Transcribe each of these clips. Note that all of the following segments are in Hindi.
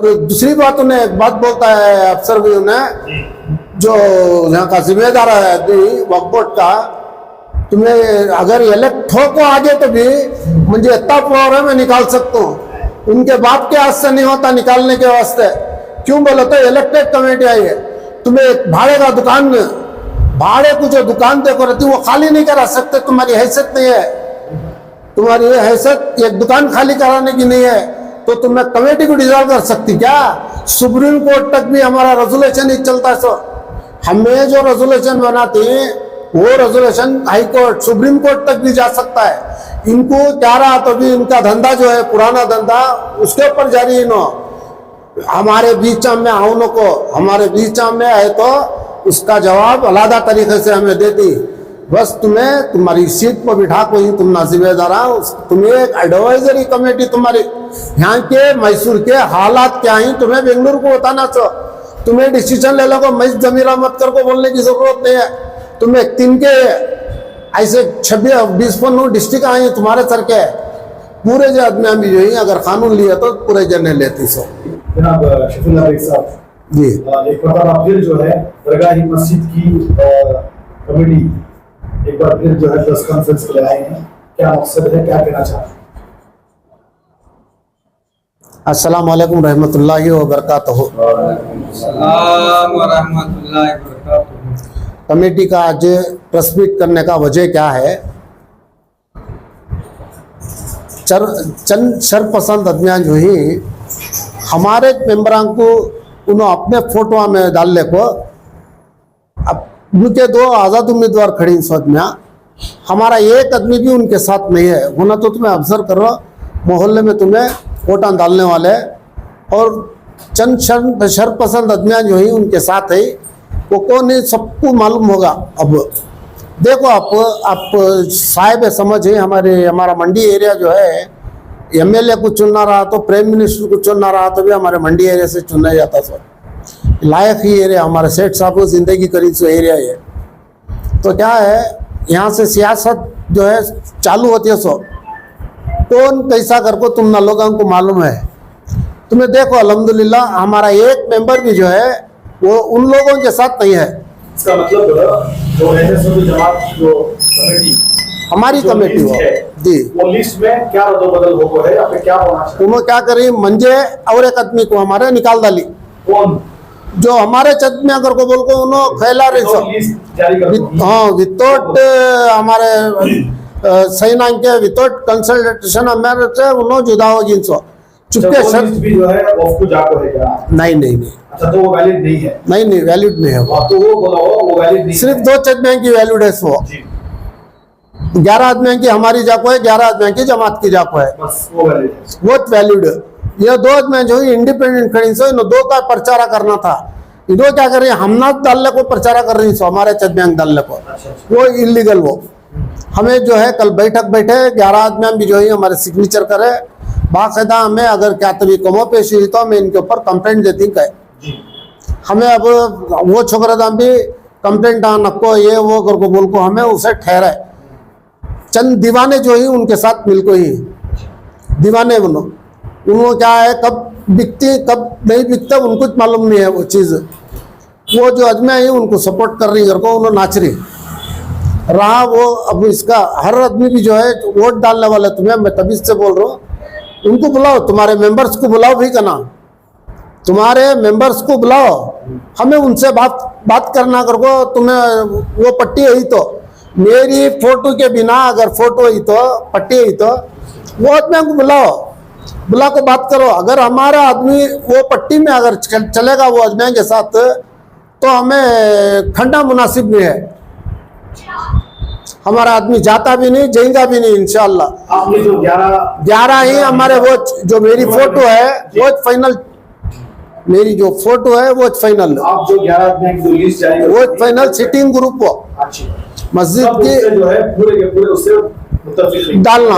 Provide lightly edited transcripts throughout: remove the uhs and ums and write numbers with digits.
और दूसरी बात उन्हें एक बात बोलता है अफसर भी उन्हें जो यहाँ का जिम्मेदार है वक्फ बोर्ड का, तुम्हें अगर इलेक्ट हो को आगे तो भी मुझे इतना पावर है मैं निकाल सकता हूँ, उनके बाप के हाथ से नहीं होता निकालने के वास्ते। क्यों बोले तो इलेक्टेड कमेटी आई है, तुम्हें भाड़े का दुकान भाड़े को जो दुकान देखो रहती वो खाली नहीं करा सकते, तुम्हारी हैसियत नहीं है, तुम्हारी हैसियत एक दुकान खाली कराने की नहीं है तो तुम्हें कमेटी को डिसॉल्व कर सकती क्या? सुप्रीम कोर्ट तक भी हमारा रेजोल्यूशन ही चलता है। सो हमें जो रेजोल्यूशन बनाती है वो resolution high court supreme court तक भी जा सकता है। इनको क्या रहा तो भी इनका धंधा जो है पुराना धंधा उसके ऊपर जारी है नो, हमारे बीच में आओ को हमारे बीच में आए तो उसका जवाब अलग तरीके से हमें देती। बस तुम्हें तुम्हारी सीट पर बिठा को ही तुम ना जिम्मेदार हो, तुम्हें एक एडवाइजरी कमेटी तुम्हारी यहाँ के मैसूर के हालात क्या है तुम्हें बेंगलुरु को बताना चो, तुम्हें डिसीजन ले लो मैं जमीरा मत कर को बोलने की जरूरत नहीं है। तुम्हें तीन के ऐसे 26-20 डिस्ट्रिक्ट आई तुम्हारे सर के पूरे जो आदमी भी जो है अगर कानून लिया तो पूरे जने लेती। सो जनाब शफीउल्लाह बेग साहब जी एक बार फिर जो है दरगाह मस्जिद की कमेटी एक बार फिर जो है प्रेस कॉन्फ्रेंस के लिए आए हैं, क्या मकसद है, क्या कहना चाहते हैं? अस्सलाम वालेकुम रहमतुल्लाहि व बरकातहू। कमेटी का आज प्रेस मीट करने का वजह क्या है, चंद शरपसंद आदमियां जो ही हमारे मेंबरां को उन्होंने अपने फोटो में डालने को, अब उनके 2 आज़ाद उम्मीदवार खड़ी सौद में हमारा एक आदमी भी उनके साथ नहीं है। होना तो तुम्हें ऑब्जर्व कर रहा मोहल्ले में तुम्हें वोटा डालने वाले और चंद शरपसंद आदमियां जो ही उनके साथ है वो कौन है सबको मालूम होगा। अब देखो आप साहिब समझ है हमारा मंडी एरिया जो है एमएलए को चुनना रहा तो प्राइम मिनिस्टर को चुनना रहा तो भी हमारे मंडी एरिया से चुना जाता सर, लायक ही एरिया हमारे सेठ साहब को जिंदगी करीब सो एरिया है। तो क्या है यहाँ से सियासत जो है चालू होती है, सो कौन कैसा कर को तुम ना लोगों को मालूम है। तुम्हें देखो अल्हम्दुलिल्लाह हमारा एक मेंबर भी जो है वो उन लोगों के साथ नहीं है। इसका मतलब जो एनएसओ जमात जो कमेटी हमारी कमेटी हो जी वो लिस्ट में क्या रद्दोबदल हो है या फिर क्या होना चाहिए? उन्होंने क्या करी मंजे और एक आदमी को हमारे निकाल डाली, कौन जो हमारे छत में अगर को बोल को उन्होंने फैला रही सब लिस्ट जारी कर हाँ विदाउट हमारे सही नाम के विदाउट कंसल्टेशन हमारे से उन्होंने जुदा हो जिनसो चुपके सर भी जो है वो आपको जाको है क्या? नहीं। अच्छा तो वो वैलिड नहीं है? नहीं वैलिड नहीं है वो, तो वो बोला वो वैलिड नहीं, सिर्फ 2 छत में की वैलिड है वो। 11 आदमी की हमारी जाको है, 11 आदमी की जमात की जाको है, बस वो वैलिड है, वो वैलिड। ये 2 आदमी जो इंडिपेंडेंट खड़ी सो इन 2 का प्रचार करना था, इन्हों क्या कर रही है हमना डालने को प्रचार कर रही सो हमारे छत में डालने को, वो इलीगल। वो हमें जो है कल बैठे 11 आदमी भी जो है हमारे सिग्नेचर करे बाकायदा, हमें अगर क्या तभी कमो पेशी हुई तो हमें इनके ऊपर कंप्लेंट देती कहे। हमें अब वो छोकरा दाम भी कंप्लेंट नको ये वो कर को बोल को हमें उसे ठहराए। चंद दीवाने जो ही उनके साथ मिलको ही दीवाने बनो, उन्होंने क्या है कब बिकती कब नहीं बिकता उनको मालूम नहीं है वो चीज़। वो जो आदमी है उनको सपोर्ट कर रही घर को उन्होंने नाच रही रहा वो। अब इसका हर आदमी भी जो है वोट डालने वाले तुम्हें मैं तभी से बोल रहा हूँ उनको बुलाओ, तुम्हारे मेंबर्स को बुलाओ भी करना, तुम्हारे मेंबर्स को बुलाओ, हमें उनसे बात करना कर को। तुम्हें वो पट्टी है तो मेरी फोटो के बिना अगर फोटो ही तो पट्टी ही तो वो आदमी को बुला को बात करो। अगर हमारा आदमी वो पट्टी में अगर चलेगा वो आदमी के साथ तो हमें खंडा मुनासिब नहीं है, हमारा आदमी जाता भी नहीं जाएगा भी नहीं इंशाअल्लाह। आपने जो 11 ही हमारे वो जो मेरी फोटो है वो फाइनल, मेरी जो फोटो है वो फाइनल, आप जो 11 आदमी की जो लिस्ट जारी वो फाइनल सिटिंग ग्रुप वो मस्जिद की जो है पूरे के पूरे उससे डालना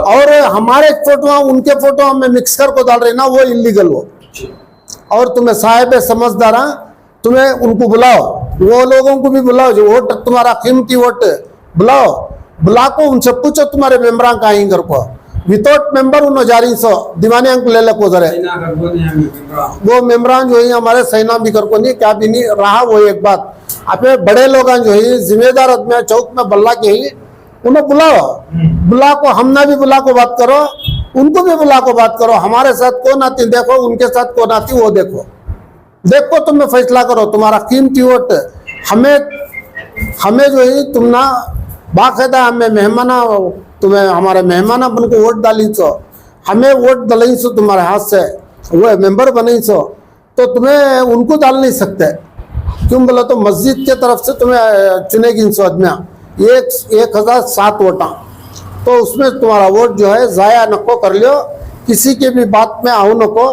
और हमारे फोटो उनके फोटो में मिक्स कर को डाल रहे ना वो इलीगल वो। और तुम्हें साहिब समझदार तुम्हें उनको बुलाओ, वो लोगों को भी बुलाओ जो वोट तुम्हारा कीमती वोट बुला को उनसे पूछो तुम्हारे मेंबरां का ही घर को विदाउट मेंबर उन्होंने जारी सो दीवानी अंक ले ले कोजरे वो मेम्बरान जो है हमारे सैना भी कर को नहीं क्या भी नहीं रहा। वो एक बात अपने बड़े लोग जो है जिम्मेदार आदमी चौक में बल्ला के ही उन्हें बुलाओ, बुला को हमने भी बुला को बात करो, उनको भी बुला को बात करो, हमारे साथ कौन आती देखो, उनके साथ कौन आती वो देखो, देखो तुम्हें फैसला करो। तुम्हारा कीमती वोट हमें जो है तुम ना बाकायदा हमें मेहमाना तुम्हें हमारे मेहमान अपन को वोट डाली सो हमें वोट डलाई सो तुम्हारे हाथ से वो मेंबर बनी सो तो तुम्हें उनको डाल नहीं सकते। क्यों बोला तो मस्जिद के तरफ से तुम्हें चुनेगी सो आदमियाँ 1007 वोटा तो उसमें तुम्हारा वोट जो है ज़ाया नको कर लियो, किसी के भी बात में आओ नको।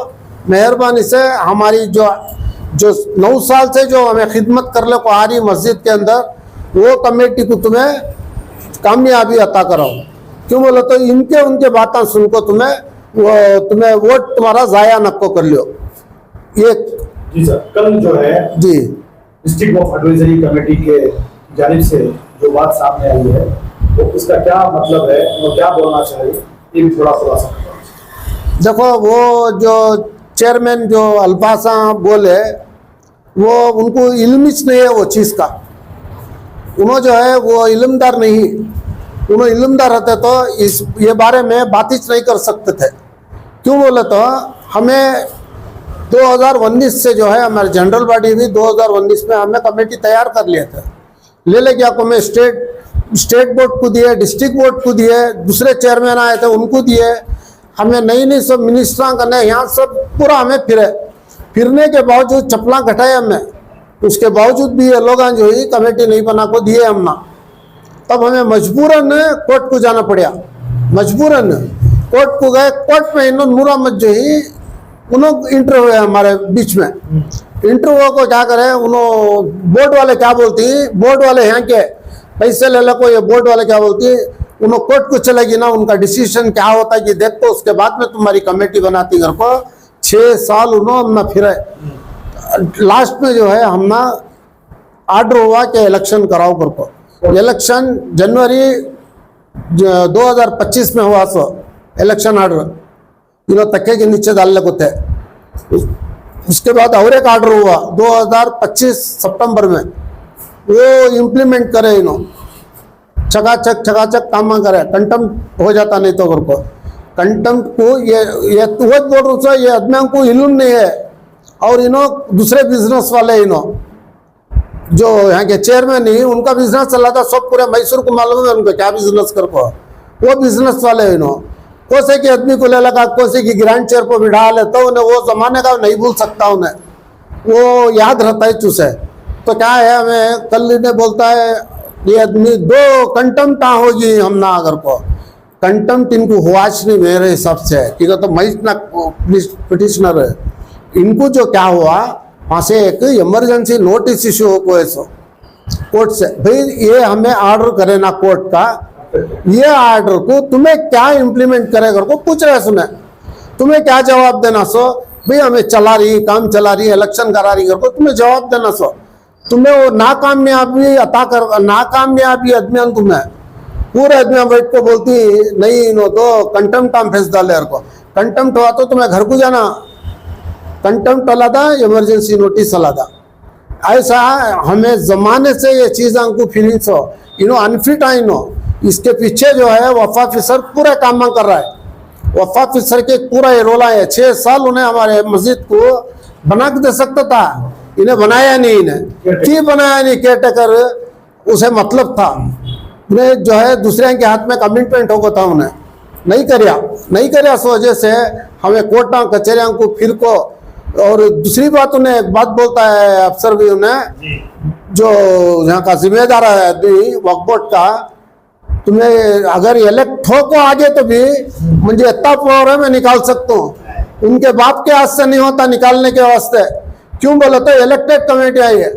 मेहरबानी से हमारी जो 9 साल से जो हमें खिदमत कर ले को आ रही मस्जिद के अंदर वो कमेटी को तुम्हें कामयाबी अता कराओ। क्यों बोलो तो इनके उनके बातें सुनको तुम्हें वोट तुम्हारा ज़ाया नको कर लियो। ये जी सर, कल जो है जी डिस्ट्रिक्ट ऑफ एडवाइजरी कमेटी के जानिब से जो बात सामने आई है तो उसका क्या मतलब है और क्या बोलना चाहिए, ये भी थोड़ा खुलासा करें। देखो वो जो चेयरमैन जो अल्फासा बोले वो उनको इल्म नहीं है वो चीज़ का, उन्होंने जो है वो इल्मदार नहीं, उन्होंने इल्मदार रहते तो ये बारे में बात ही नहीं कर सकते थे। क्यों बोले तो हमें 2019 से जो है हमारे जनरल बॉडी भी 2019 में हमें कमेटी तैयार कर लिए थे, ले गया को मैं स्टेट बोर्ड को दिए, डिस्ट्रिक्ट बोर्ड को दिए, दूसरे चेयरमैन आए थे उनको दिए, हमें नई सब मिनिस्टर करने यहाँ सब पूरा हमें फिरने के बावजूद चप्पला घटाए हमें, उसके बावजूद भी ये लोग जो ही कमेटी नहीं बना को दिए हमने। तब हमें मजबूरन कोर्ट को जाना पड़ा, मजबूरन कोर्ट को गए। कोर्ट में इन्होंने नूरा मत जो ही उन्होंने इंटरव्यू हुए हमारे बीच में, इंटरव्यू को क्या करे उन्होंने बोर्ड वाले क्या बोलती, बोर्ड वाले यहाँ के पैसे ले को ये बोर्ड वाले क्या बोलती, उन्होंने कोर्ट को चलेगी ना, उनका डिसीजन क्या होता है कि देखो उसके बाद में तुम्हारी कमेटी बनाती। घर को 6 साल उन्होंने फिरे, लास्ट में जो है हमने ऑर्डर हुआ कि इलेक्शन कराओ। घर को इलेक्शन जनवरी 2025 में हुआ, सो इलेक्शन ऑर्डर इन्होंने तक्के के नीचे डालने को थे। उसके बाद और एक ऑर्डर हुआ 2025 सितंबर में, वो इम्प्लीमेंट करे इन्होंने चकाचक काम करे, कंटेम्प्ट हो जाता नहीं तो घर को कंटेम्प्ट को ये तुवत बोल रहा है, ये आदमियों को इल्म नहीं है। और इन्हों दूसरे बिजनेस वाले इन्हों जो यहाँ के चेयरमैन ही उनका बिजनेस चला था, सब पूरे मैसूर को मालूम है उनको क्या बिजनेस कर को, वो बिजनेस वाले इन्हों कोसे के आदमी को ले लगा, कोसे की ग्रैंड चेयर पर बिठा ले तो उन्हें वो जमाने का नहीं भूल सकता, उन्हें वो याद रहता है चूसे। तो क्या है हमें कल ने बोलता है ये आदमी 2 कंटेम्प्ट होगी हम ना, अगर को कंटेम्प्ट इनको हुआच नहीं मेरे हिसाब से, ठीक है। तो मैं इतना पिटिशनर है, इनको जो क्या हुआ वहाँ से एक इमरजेंसी नोटिस इश्यू हो को ऐसा कोर्ट से, भाई ये हमें ऑर्डर करे ना कोर्ट का, ये ऑर्डर को तुम्हें क्या इम्प्लीमेंट करेगा को पूछ रहे सुने, तुम्हें क्या जवाब देना सो, भाई हमें चला रही काम चला रही इलेक्शन करा रही को तुम्हें जवाब देना सो, तुम्हें वो नाकामयाबी अता कर नाकामयाबी आदमी तुम्हें पूरे आदमी बैठ को बोलती नहीं नो तो कंटेम्प्ट हम फेंस डाले को, कंटेम्प्ट हुआ तो तुम्हें घर को जाना, कंटेम्प्ट वाला था इमरजेंसी नोटिस वाला था। ऐसा हमें जमाने से ये चीज़ हमको फीलिंग्स हो इनो अनफिट आई नो, इसके पीछे जो है वफा ऑफिसर पूरा काम कर रहा है, वफा ऑफिसर के पूरा ये रोला है। 6 साल उन्हें हमारे मस्जिद को बना के दे सकता था, इन्हें बनाया नहीं, इन्हें क्यों बनाया नहीं, केयरटेकर उसे मतलब था, उन्हें जो है दूसरे के हाथ में कमिटमेंट होगा था, उन्हें नहीं करिया इस वजह से हमें कोर्टा कचहरियाँ को फिर को। और दूसरी बात उन्हें एक बात बोलता है अफसर भी उन्हें जो यहाँ का जिम्मेदार है वक्फ बोर्ड का, तुम्हें अगर इलेक्ट हो को आगे तो भी मुझे इतना पावर है मैं निकाल सकता हूँ, उनके बाप के हाथ से नहीं होता निकालने के वास्ते। क्यों बोले तो इलेक्टेड कमेटी आई है,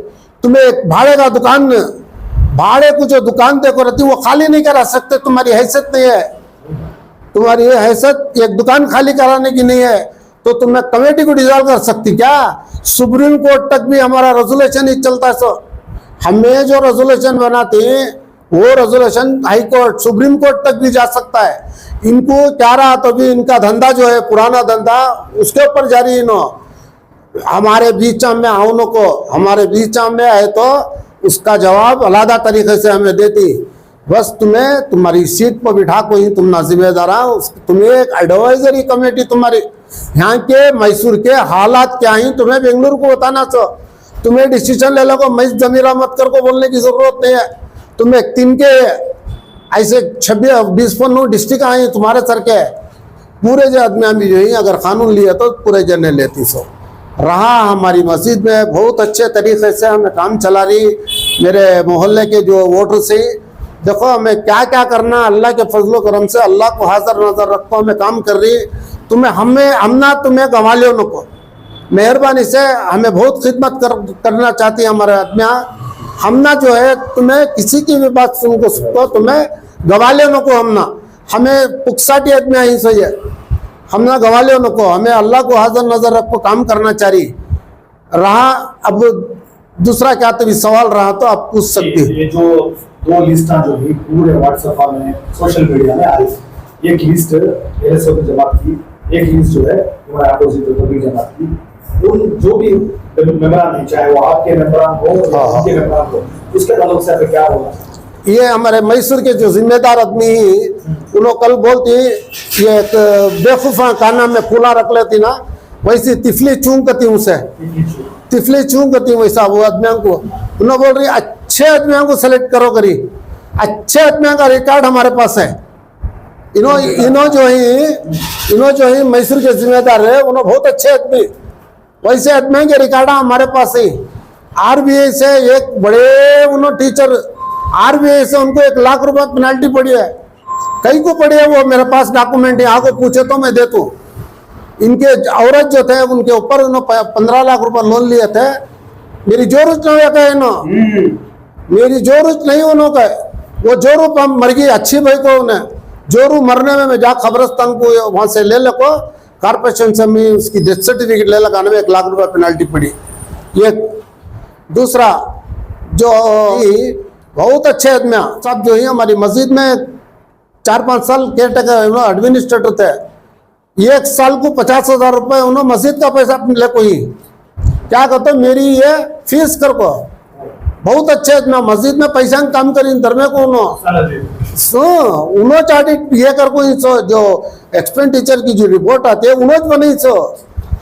तुम्हें एक भाड़े का दुकान भाड़े को जो दुकान देखो रहती वो खाली नहीं करा सकते, तुम्हारी हैसियत नहीं है, तुम्हारी हैसियत एक दुकान खाली कराने की नहीं है तो तुम्हें कमेटी को डिसॉल्व कर सकती क्या? सुप्रीम कोर्ट तक भी हमारा रेजोल्यूशन ही चलता है। सो हमें जो रेजोल्यूशन बनाती वो resolution high court supreme court तक भी जा सकता है। इनको क्या रहा तो भी इनका धंधा जो है पुराना धंधा उसके ऊपर जारी इनो हमारे बीच में आओ को हमारे बीच में आए तो उसका जवाब अलग तरीके से हमें देती। बस तुम्हें तुम्हारी सीट पर बिठा को ही तुम ना जिम्मेदार हो। तुम्हें एक एडवाइजरी कमेटी तुम्हारी यहाँ के मैसूर के हालात क्या ही तुम्हें बेंगलुरु को बताना चाहो। तुम्हें डिसीजन ले लो को मैं जमीरा मत कर को बोलने की जरूरत नहीं है। तुम्हें तीन के ऐसे 26-20 डिस्ट्रिक्ट आई तुम्हारे सर के पूरे जो आदमी भी जो ही अगर कानून लिया तो पूरे जने लेती सो रहा। हमारी मस्जिद में बहुत अच्छे तरीके से हमें काम चला रही। मेरे मोहल्ले के जो वोटर से देखो हमें क्या क्या करना अल्लाह के फजलो करम से अल्लाह को हाजिर नजर रखो हमें काम कर रही। तुम्हें हम ना तुम्हें गंवा लो नको मेहरबानी से हमें बहुत खिदमत करना चाहती है हमारे आदमियाँ। हम ना जो है तुम्हें किसी की भी बात सुन को सुनो तुम्हें गंवा लो नको। हम ना हमें पुकसाटी आदमियाँ ही सही है हम ना गंवा लो नको। हमें अल्लाह को हाजिर नजर रखो काम करना चाहिए रहा। अब दूसरा क्या तो भी सवाल रहा तो आप पूछ सकते ये जो दो लिस्ट जो है पूरे व्हाट्सएप में सोशल मीडिया में आई। एक लिस्ट एलएसओ की जमात की एक लिस्ट जो है हमारे अपोजिट तबलीग जमात की। उन जो भी मेंबरान है चाहे वो आपके मेंबरान हो या उनके मेंबरान हो उसके ताल्लुक से क्या होगा। ये हमारे मैसूर के जो जिम्मेदार आदमी ही उन्होंने कल बोलती ये एक बेवकूफ़ा काना में फूला रख लेती ना वैसी तिफली चूंकती उसे तिफली चूंकती वैसा वो आदमियों को उन्होंने बोल रही अच्छे आदमियों को सेलेक्ट करो करी। अच्छे आदमियों का रिकॉर्ड हमारे पास है। इन्हों जो ही मैसूर के जिम्मेदार है उन्होंने बहुत अच्छे आदमी वैसे आदमियों के रिकॉर्ड हमारे पास ही। आरबीआई से एक बड़े उन्होंने टीचर आरबीआई से उनको 1 लाख रुपए पेनल्टी पड़ी है। कई को पड़ी है वो मेरे पास डॉक्यूमेंट है आगे पूछे तो मैं दे दूं। इनके औरत जो थे उनके ऊपर उन्होंने 15 लाख रुपए लोन लिए थे। मेरी जरूरत नहीं है इन्हों मेरी जरूरत नहीं उन्होंने वो जोरू मर गई अच्छी भाई को उन्हें जोरू मरने में मैं जा खबरस्तान को वहां से ले लो कारपोरेशन से मैं उसकी डेथ सर्टिफिकेट ले लगाने में 1 लाख रुपए पेनल्टी पड़ी। ये दूसरा जो बहुत अच्छे आदमी सब जो है हमारी मस्जिद में 4-5 साल केयर टेकर एडमिनिस्ट्रेटर थे। 1 साल को 50,000 रुपए उन्होंने मस्जिद का पैसा ले कोई क्या कहते मेरी ये फीस कर को बहुत अच्छे आदमी मस्जिद में पैसा काम करी धर्मे को उन्होंने चार्टी ये कर को जो एक्सपेंडिचर की जो रिपोर्ट आती है उन्होंने बनी सो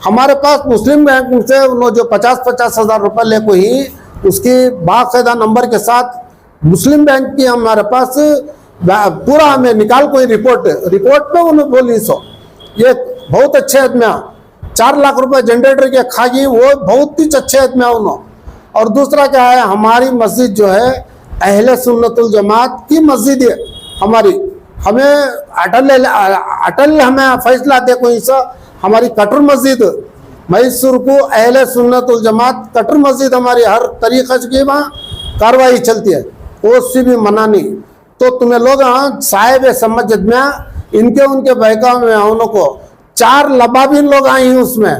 हमारे पास मुस्लिम बैंक से उन्होंने जो 50,000 रुपए ले को ही उसकी बाकायदा नंबर के साथ मुस्लिम बैंक की हमारे पास पूरा हमें निकाल कोई रिपोर्ट में उन्होंने बोली सो ये बहुत अच्छे आदमी 4 लाख रुपए जनरेटर के खागी वो बहुत ही अच्छे आदमी उन्होंने। और दूसरा क्या है हमारी मस्जिद जो है अहले सुन्नतुल जमात की मस्जिद है हमारी। हमें अटल हमें फैसला दे कोई सा हमारी कटर मस्जिद मैसूर को अहले सुन्नतुल जमात कटर मस्जिद हमारी हर तरीके की वहाँ कार्रवाई चलती है उससे भी मना नहीं। तो तुम्हें लोग साहेब समझ में इनके उनके बहका में उन को 4 लबाबिन लोग आई हैं उसमें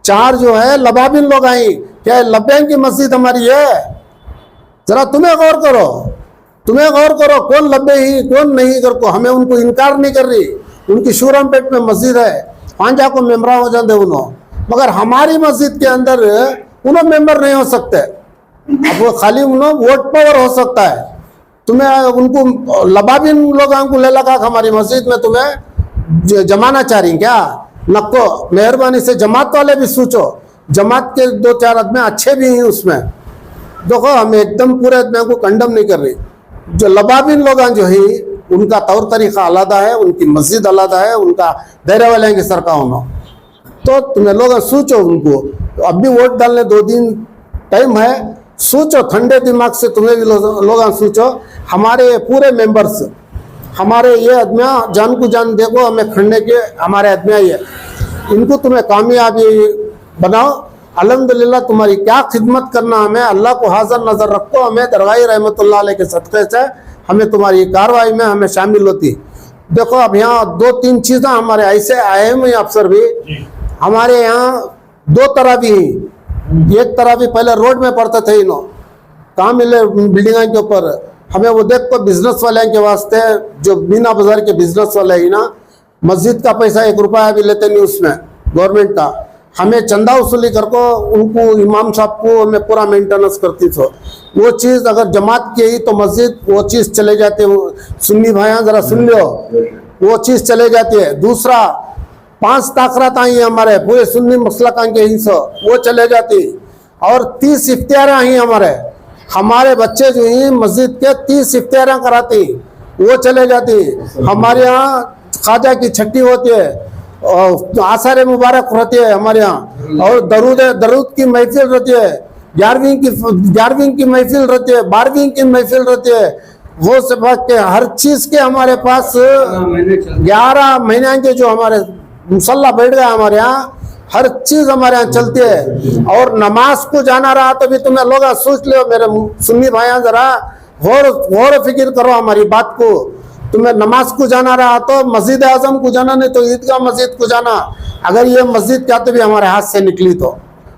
4 जो है लबाबिन लोग आई। क्या लब्बैन की मस्जिद हमारी है जरा तुम्हें गौर करो कौन लब्बे ही कौन नहीं कर को हमें उनको इनकार नहीं कर रही। उनकी शूरमपेट में मस्जिद है 5 को मेम्बर हो जाते उन्होंने मगर हमारी मस्जिद के अंदर उन्होंने मेंबर नहीं हो सकते। अब वो खाली उन्होंने वोट पावर हो सकता है। तुम्हें उनको लबाबिन लोगों को ले लगा हमारी मस्जिद में तुम्हें जमाना चाह रही क्या नको मेहरबानी से जमात वाले भी सोचो जमात के 2-4 आदमी अच्छे भी हैं उसमें। देखो हम एकदम पूरे आदमियों को कंडम नहीं कर रही। जो लबाबिन लोग जो है उनका तौर तरीका अलग है उनकी मस्जिद अलग है उनका दायरे वाले की सरकार होना। तो तुम्हें लोग सोचो उनको अब भी वोट डालने 2 दिन टाइम है सोचो ठंडे दिमाग से तुम्हें भी लोग सोचो। हमारे पूरे मेंबर्स हमारे ये आदमियाँ जान को जान देखो हमें खड़ने के हमारे आदमियाँ ये इनको तुम्हें कामयाबी बनाओ। अल्हम्दुलिल्लाह तुम्हारी क्या खिदमत करना हमें अल्लाह को हाजिर नजर रखो। हमें दरगाही रहमतुल्लाह अलैह के सदक़े से हमें तुम्हारी कार्रवाई में हमें शामिल होती। देखो अब यहाँ 2-3 चीज़ें हमारे ऐसे आए हुए अफसर भी हमारे यहाँ 2 तरह भी हैं। एक तरह भी पहले रोड में पड़ते थे इन्हों काम मिले बिल्डिंग के ऊपर हमें वो देख को बिजनेस वाले के वास्ते जो मीना बाजार के बिजनेस वाले ही ना, मस्जिद का पैसा 1 रुपया भी लेते नहीं उसमें गवर्नमेंट का, हमें चंदा वसूली करको उनको इमाम साहब को हमें पूरा मेंटेनेंस करती थी। वो चीज़ अगर जमात की ही तो मस्जिद वो चीज़ चले जाती है। सुन्नी भाइयाँ जरा सुन लो, वो चीज़ चले जाती है। दूसरा 5 ताकरात आई हमारे पूरे सुन्नी मसलका के हिस्सा वो चले जाती, और 30 इफ्तियारा ही हमारे बच्चे जो ही मस्जिद के 30 इफ्तियारा कराती वो चले जाती। हमारे यहाँ ख्वाजा की छट्टी होती है और आसार मुबारक रहती है हमारे यहाँ, और दरूद की महफिल रहती है, 11वीं की महफिल रहती है, 12वीं की महफिल रहती है। वो सब के हर चीज़ के हमारे पास 11 महीने के जो हमारे मुसल्ला बैठ गया हमारे यहाँ, हर चीज़ हमारे यहाँ चलती है। और नमाज को जाना रहा तो भी तुम्हें लोग सोच लो मेरे सुन्नी भाइयाँ जरा गौर फिक्र करो हमारी बात को। तुम्हें नमाज को जाना रहा तो मस्जिद आजम को जाना, नहीं तो ईदगाह मस्जिद को जाना। अगर ये मस्जिद क्या तो भी हमारे हाथ से निकली तो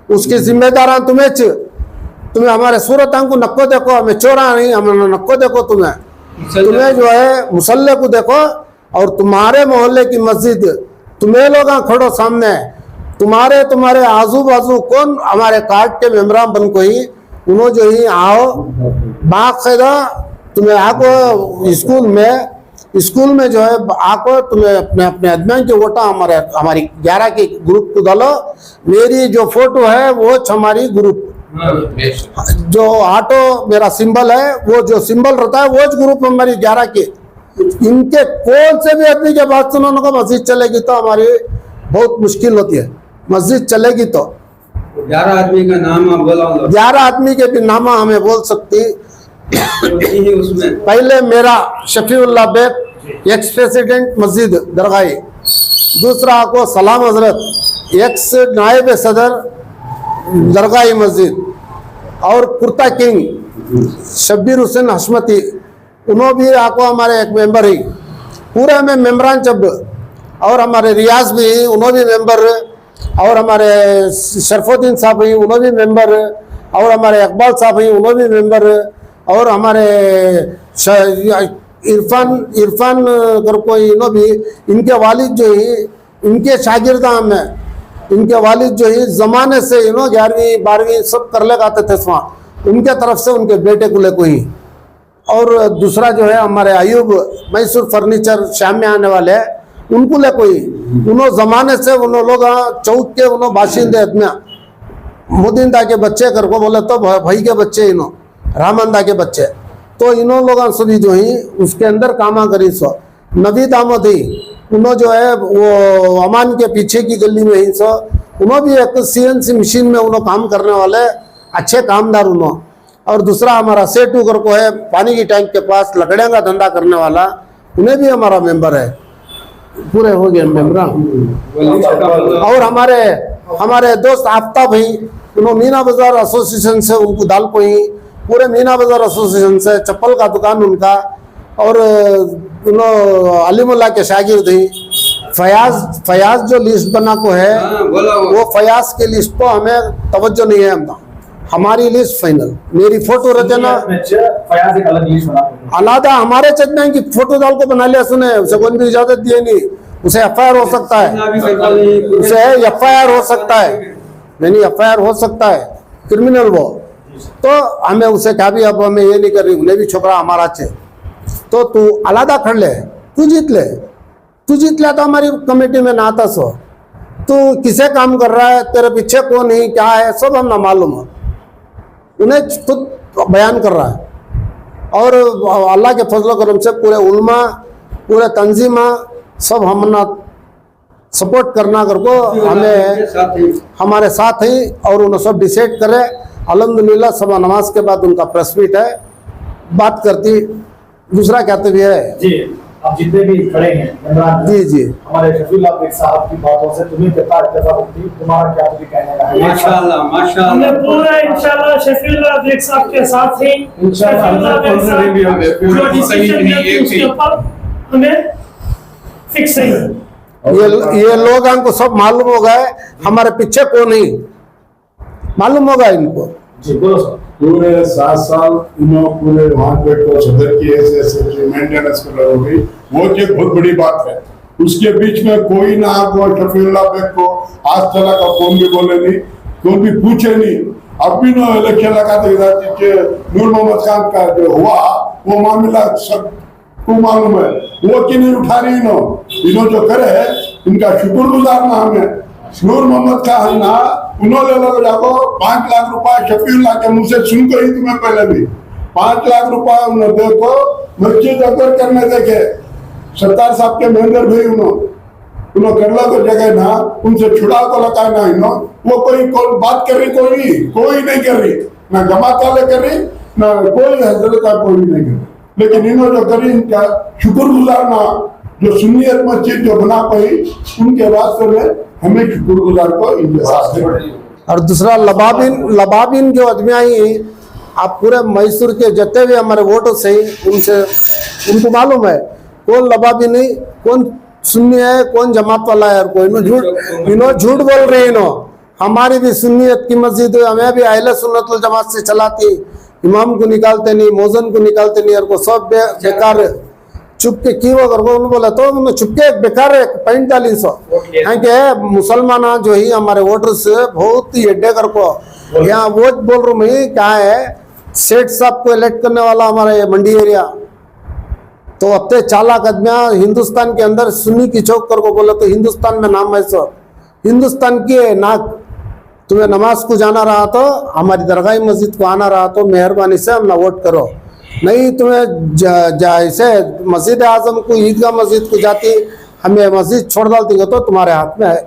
उसकी जिम्मेदार तुम्हें हमारे सूरत को नक्को देखो, हमें चोरा नहीं, हमें नक्को देखो, तुम्हें जो है मुसल्ले को देखो, और तुम्हारे मोहल्ले की मस्जिद तुम्हें लोग खड़ो सामने, तुम्हारे आजू बाजू कौन हमारे कार्ड के मेम्बरान बन को ही उन्होंने जो ही आओ बाकायदा तुम्हें आको स्कूल में जो है आको तुम्हें अपने आदमी के वोटा हमारी 11 के ग्रुप को डालो। मेरी जो फोटो है वो हमारी ग्रुप जो ऑटो मेरा सिंबल है, वो जो सिंबल रहता है वो ग्रुप हमारी 11 के। इनके कौन से भी आदमी के बात सुनो उनको मस्जिद चलेगी तो हमारी बहुत मुश्किल होती है। मस्जिद चलेगी तो 11 आदमी का नाम आप बोला, 11 आदमी के भी नामा हमें बोल सकती। उसमें पहले मेरा शफीउल्लाह बेग एक्स प्रेसिडेंट मस्जिद दरगाही, दूसरा को सलाम हजरत एक्स नायब सदर दरगाही मस्जिद, और कुर्ता किंग शब्बीर हुसैन हशमती उन्होंने भी आको हमारे एक मेंबर ही पूरे में मेम्बरान जब, और हमारे रियाज भी उन्होंने भी मेंबर, और हमारे शरफुद्दीन साहब ही उन्होंने भी मेंबर, और हमारे इकबाल साहब ही उन्होंने भी मेंबर, और हमारे इरफान कर कोई इन्हों भी, इनके वालिद जो ही इनके शागिर्दा में, इनके वालिद जो ही ज़माने से 11वीं 12वीं सब कर ले गाते थे वहाँ, उनके तरफ से उनके बेटे को ले कोई। और दूसरा जो है हमारे अयूब मैसूर फर्नीचर शाम में आने वाले हैं, उनको ले कोई उन्होंने ज़माने से उन्होंने लोग चौक के उन्होंने बाशिंदे आदमियाँ मुदीनदा के बच्चे कर को बोले तो भाई के बच्चे इन्हों रामंदा के बच्चे, तो इन्हों लोग सभी जो ही उसके अंदर कामा करी सो। नवीद अहमद ही उन्होंने जो है वो अमान के पीछे की गली में ही सो, उन्होंने भी एक CNC मशीन में उन्होंने काम करने वाले अच्छे कामदार उन्होंने। और दूसरा हमारा सेठू कर को है पानी की टैंक के पास लकड़ियाँ का धंधा करने वाला, उन्हें भी हमारा मेंबर है। पूरे हो गए मेंबर। और हमारे दोस्त आफ्ताब भाई उन्होंने मीना बाजार एसोसिएशन से उनको दाल को ही पूरे मीना बाजार एसोसिएशन से चप्पल का दुकान उनका, और उन्होंने अलीमुल्ला के शागिर्द ही फयाज जो लिस्ट बना को है वो फयाज के लिस्ट को हमें तवज्जो नहीं है। हमारी लिस्ट फाइनल, मेरी फोटो रचना फयाज एक अलग लिस्ट बना, अलादा हमारे चटना की फोटो डाल को बना लिया, सुने उसे कोई भी इजाजत दिए नहीं, उसे FIR हो सकता है, उसे FIR हो सकता है, नहीं FIR हो सकता है क्रिमिनल वो, तो हमें उसे क्या भी अब हमें ये नहीं कर रही, उन्हें भी छोकरा हमारा अच्छे, तो तू अलादा खड़ ले, तू जीत ले तो हमारी कमेटी में ना आता सो, तू किसे काम कर रहा है, तेरे पीछे कौन है क्या है सब हम ना मालूम है, उन्हें खुद बयान कर रहा है। और अल्लाह के फजल करम से पूरे उल्मा पूरे तंजीमा सब हमना सपोर्ट करना कर को हमें हमारे साथ ही, और उन्हें सब डिसाइड करे। अल्हम्दुलिल्लाह सुबह नमाज के बाद उनका प्रेस मीट है, बात करती। दूसरा कहते भी है जी, आप जितने भी खड़े हैं जी हमारे शफीउल्लाह बेग साहब की बातों से तुम्हें कितना इत्तेफाक होती है, तुम्हारा क्या भी कहने का है? माशाअल्लाह हमने पूरा इंशाल्लाह शफीउल्लाह बेग साहब के साथ ही शफीउल्लाह बेग साहब जो डिसीजन लेते उसके ऊपर हमें फिक्स है। ये लोग हमको सब मालूम हो गए हमारे पीछे कौन नहीं, मालूम होगा इनको। जी बोलो सर। पूरे 7 साल इन्होंने पूरे वहां पे को सदर की ऐसे मेंटेनेंस कर रहे हो गई, वो एक बहुत बड़ी बात है। उसके बीच में कोई ना को शफीउल्लाह बेग को आज तक का कौन भी बोले नहीं, कौन भी पूछे नहीं। अब भी नो इलेक्शन लगाते कि नूर मोहम्मद खान का जो हुआ वो मामला सबको मालूम है, वो क्यों नहीं उठा रही इन्हों जो करे इनका शुक्रगुजार ना हमें। नूर मोहम्मद खान ना उन्होंने लोग जाको 5 लाख रुपए शफीउल्लाह के मुंह से सुन कर ही तुम्हें पहले भी 5 लाख रुपए उन्होंने देखो मस्जिद अकबर करने देखे सत्तार साहब के महेंद्र भाई उन्होंने करला को जगह ना उनसे छुड़ा को लगा ना इन्हों वो कोई बात कर रही कोई नहीं कर रही, ना जमात वाले कर रही ना कोई हजरत का कोई नहीं कर रही, लेकिन इन्होंने जो करी इनका शुक्रगुजार ना जो सुन्नियत मस्जिद जो बना पाई उनके वास्ते में हमें शुक्रगुजार को इनके साथ। और दूसरा लबाबिन जो अजमियाई आप पूरे मैसूर के जितने भी हमारे वोट सही उनसे उनको मालूम है कौन लबाबी नहीं कौन सुन्नी है कौन जमात वाला है और कोई इन्हों झूठ बोल रहे इन्हों। हमारी भी सुन्नियत की मस्जिद है, हमें भी अहले सुन्नत वल जमात से चलाती, इमाम को निकालते नहीं मौजन को निकालते नहीं और को सब बेकार चुप के की वो करको बोला तो उन्होंने चुप के बेकार 45 के मुसलमान जो ही हमारे वोटर्स बहुत ही अड्डे कर को यहाँ वोट बोल रहा हूँ मैं क्या है सेठ साहब को इलेक्ट करने वाला हमारे मंडी एरिया तो अब चालाक आदमिया हिंदुस्तान के अंदर सुन्नी की चौक कर को बोला तो हिंदुस्तान में नाम है सो हिंदुस्तान की ना तुम्हें नमाज को जाना रहा तो हमारी दरगाह मस्जिद को आना रहा तो मेहरबानी से हम ना वोट करो, नहीं तुम्हें जैसे मस्जिद आजम को ईदगाह मस्जिद को जाती हमें मस्जिद छोड़ डालती हो तो तुम्हारे हाथ में है।